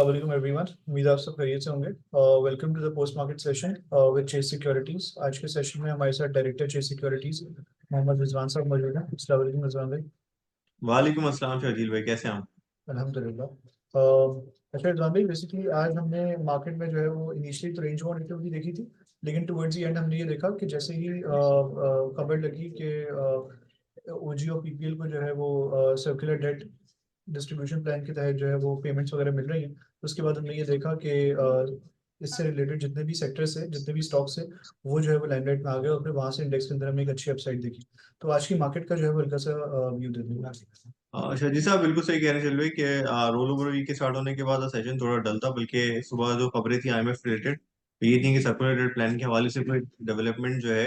अस्सलाम वालेकुम एवरीवन। उम्मीद है आप सब खैरियत से होंगे। Welcome to the post market session with Chase Securities. आज के सेशन में हमारे साथ director Chase Securities Mohammad Rizwan साहब मौजूद हैं। अस्सलाम वालेकुम रिजवान भाई। वालेकुम अस्सलाम शर्जील भाई, कैसे हैं आप? अल्हम्दुलिल्लाह। अच्छा रिजवान भाई, बेसिकली आज हमने मार्केट में जो है वो इनिशियली तो रेंज बाउंड एक्टिविटी देखी थी, लेकिन टुवर्ड्स द एंड हमने ये देखा कि जैसे ही खबर लगी कि ओजी और पीपीएल को जो है वो सर्कुलर डेट डिस्ट्रीब्यूशन प्लान के तहत जो है वो पेमेंट्स वगैरह मिल रही हैं, उसके बाद हमने ये देखा कि इससे रिलेटेड जितने भी सेक्टर्स है, जितने भी स्टॉक्स है, वो जो है वो लाइमलाइट में आ गए और फिर वहाँ से इंडेक्स के अंदर हमने एक अच्छी अपसाइड देखी। तो आज की मार्केट का जो है वो हल्का सा व्यू दे देंगे। शर्जील साहब बिल्कुल सही कह रहे हैं। चल भाई कि रोल ओवर वीक के स्टार्ट होने के बाद सेशन थोड़ा डल था, बल्कि सुबह जो खबरें थी आईएमएफ रिलेटेड तो ये थी कि सर्कुलर डेट प्लान के हवाले से कोई डेवलपमेंट जो है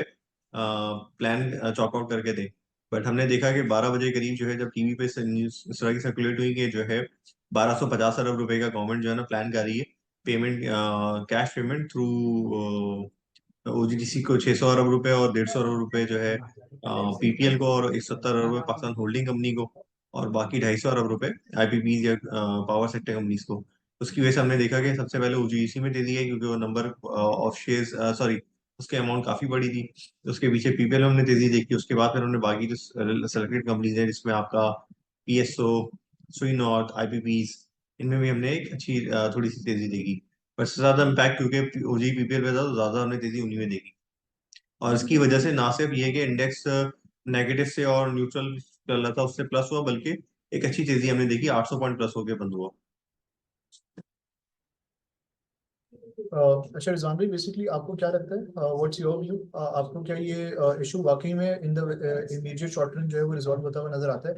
प्लान चॉक आउट करके दे। बट हमने देखा कि 12 बजे करीब जो है जब टीवी पे न्यूज इस तरह की सर्कुलेट हुई कि जो है 1250 अरब रुपए का गवर्नमेंट जो है ना प्लान कर रही है payment, cash payment through OGDC को 600 अरब रुपए और 150 अरब रुपए जो है पीपीएल को, और 170 अरब रुपए पाकिस्तान होल्डिंग कंपनी को, और बाकी 250 अरब रुपए आईपीपीज या पावर सेक्टर कंपनीज को। उसकी वजह से हमने देखा कि सबसे पहले ओजीडीसी में दे दिया है, क्योंकि वो नंबर ऑफ शेयर्स, सॉरी, उसके अमाउंट काफी बड़ी थी। उसके पीछे पीपीएल हमने तेजी देखी। उसके बाद फिर हमने बाकी जो सेलेक्टेड कंपनीज है जिसमें आपका पीएसओ, सुई नॉर्थ, आईपीपीज, इनमें भी हमने एक अच्छी थोड़ी सी तेजी देखी। पर सबसे ज्यादा इम्पैक्ट क्योंकि ओजी पीपीएल पे था तो ज्यादा हमने तेजी उन्हीं में देखी। और इसकी वजह से ना सिर्फ ये कि इंडेक्स नेगेटिव से और न्यूट्रल चल रहा था उससे प्लस हुआ, बल्कि एक अच्छी तेजी हमने देखी, 800 पॉइंट प्लस होकर बंद हुआ। अच्छा रिजवान भाई, बेसिकली आपको क्या लगता है, व्हाट्स योर व्यू? आपको क्या ये इशू वाकई में in the immediate short term जो है वो रिजॉल्व होता हुआ नजर आता है?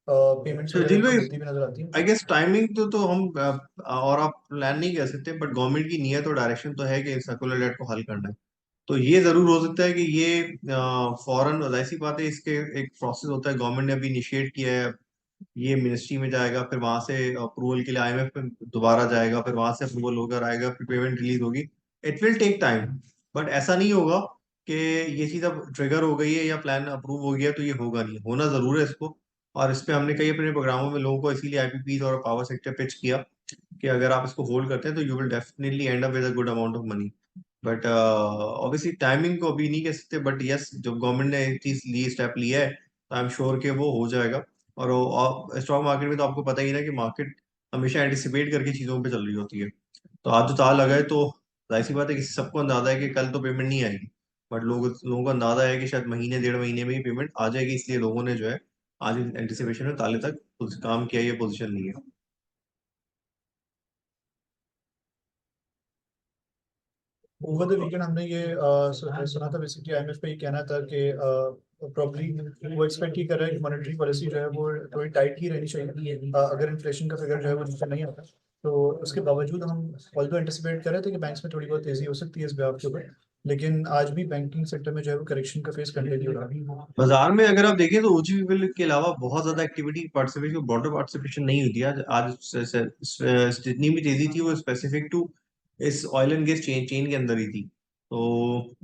पेमेंट्स वगैरह शर्जील इनकी भाई, मिलती हुई नजर आती है? आई गेस टाइमिंग तो हम और आप प्लान नहीं कर सकते, बट गवर्नमेंट की नीयत और डायरेक्शन तो है कि सर्कुलर डेट को हल करना है। तो ये जरूर हो सकता है कि ये फॉरन, ऐसी बात है, इसके एक प्रोसेस होता है, गवर्नमेंट ने अभी इनिशिएट किया है, ये मिनिस्ट्री में जाएगा, फिर वहां से अप्रूवल के लिए आईएमएफ में दोबारा जाएगा, फिर वहां से अप्रूवल होकर आएगा, फिर पेमेंट रिलीज होगी। It will take time. But ऐसा नहीं होगा कि ये चीज अब ट्रिगर हो गई है या प्लान अप्रूव हो गया तो ये होगा नहीं, होना जरूर है इसको। और इस पे हमने कई अपने प्रोग्रामों में लोगों को इसीलिए आईपीपीज और पावर सेक्टर पिच किया कि अगर आप इसको होल्ड करते हैं तो you will definitely and up with a good amount of money. But obviously timing को अभी नहीं कह सकते, बट यस, जब गवर्नमेंट ने एक चीज ली, स्टेप लिया है, तो आई एम श्योर कि वो हो जाएगा। और स्टॉक मार्केट में तो आपको पता ही ना कि मार्केट हमेशा एंटिसिपेट करके चीजों पे चल रही होती है। तो आज जो ताल लगा है तो जाहिर सी बात है कि सबको अंदाजा है कि कल तो पेमेंट नहीं आएगी, बट लोगों को अंदाजा है कि शायद महीने 1.5 महीने में ही पेमेंट आ जाएगी, इसलिए लोगों ने जो है आज एंटिसिपेशन में ताले तक काम किया, ये पोजीशन ली है। ओवर द वीकेंड हमने ये सुना था, बेसिकली आईएमएफ का ये कहना था कि प्रॉब्ली वो एक्सपेक्ट ही कर रहा है कि मॉनेटरी पॉलिसी जो है वो थोड़ी टाइट ही रहनी चाहिए, अगर इन्फ्लेशन का फिगर जो है वो नीचे नहीं आता। तो उसके बावजूद हम ऑल्दो एंटिसिपेट कर रहे थे कि बैंक्स में थोड़ी बहुत तेजी हो सकती है इस ब्याज के ऊपर, लेकिन आज भी बैंकिंग सेक्टर में जो है वो करेक्शन का फेस कंटिन्यू हो रहा है। बाजार में अगर आप देखें तो ओजीपीएल के अलावा बहुत ज्यादा एक्टिविटी, पार्टिसिपेशन, ब्रॉडर पार्टिसिपेशन नहीं हुई थी आज। जितनी भी तेजी थी वो स्पेसिफिक टू इस ऑयल एंड गैस चेन के अंदर ही थी। तो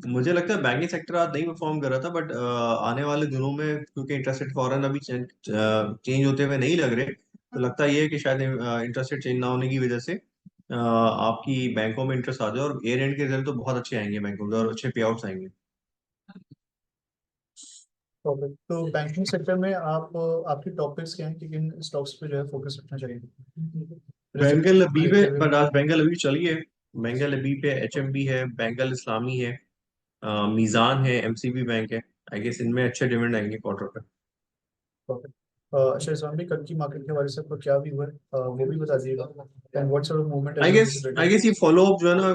मुझे लगता है बैंकिंग सेक्टर आज नहीं परफॉर्म कर रहा था, बट आने वाले दिनों में क्योंकि इंटरेस्ट रेट फॉरन अभी चेंज होते हुए नहीं लग रहे, तो लगता ये है कि शायद इंटरेस्ट रेट चेंज ना होने की वजह से आपकी बैंकों में इंटरेस्ट आ जाए, और ईयर एंड के रिजल्ट तो बहुत अच्छे आएंगे बैंकों के, और अच्छे पे आउट्स आएंगे। तो बैंकिंग सेक्टर में आप आपकी टॉपिक्स क्या हैं कि किन स्टॉक्स पे जो है फोकस रखना चाहिए बेंगल रिजल्ट अबी पे, देखते हुए? पर आज बेंगल अबी चली है। बेंगल अबी पे एचएमबी है, बेंगल इस्लामी है, मीजान है, एमसीबी बैंक है। आई गेस इनमें अच्छे डिविडेंड आएंगे क्वार्टर पे। अच्छा इस्लाम भी कल की मार्केट के बारे से आपको क्या भी हुआ है, वो भी बता दीजिएगा, and what sort of movement I has guess I anticipated? Guess ये फॉलो अप जो है ना,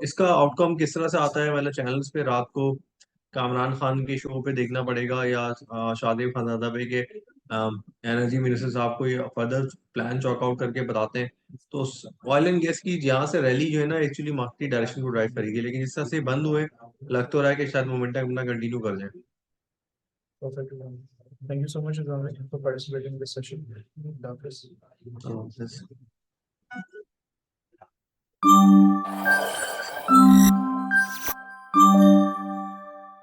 इसका आउटकम किस तरह से आता है, मतलब चैनल्स पे रात को कामरान खान के शो पे देखना पड़ेगा, या शादिब खानजादा पे के एनर्जी मिनिस्टर साहब को ये फर्दर प्लान चॉक आउट करके बताते हैं। तो ऑयल एंड गैस की यहाँ से रैली जो है ना एक्चुअली मार्केट डायरेक्शन को ड्राइव करेगी, लेकिन जिस तरह से बंद हुए लग तो रहा है कि शायद मोमेंटम अपना कंटिन्यू कर जाए। Perfect. Thank you so much, Islam, for participating in this session. Hafiz. बस।